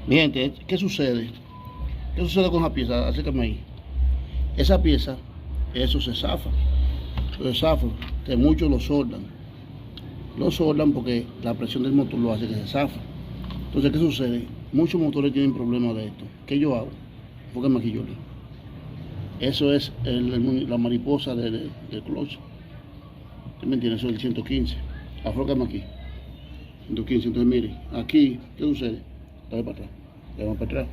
Mi gente, ¿qué sucede? ¿Qué sucede con esa pieza? Acércame ahí. Esa pieza, eso se zafa. Eso se zafa. Que muchos lo soldan. Lo soldan porque la presión del motor lo hace que se zafa. Entonces, ¿qué sucede? Muchos motores tienen problemas de esto. ¿Qué yo hago? Enfócame aquí, Yoli. Eso es la mariposa del clutch. ¿Tú me entiendes? Eso es el 115. Afrócame aquí. 115. Entonces, mire, aquí, ¿qué sucede? Dale para atrás. Dale para atrás.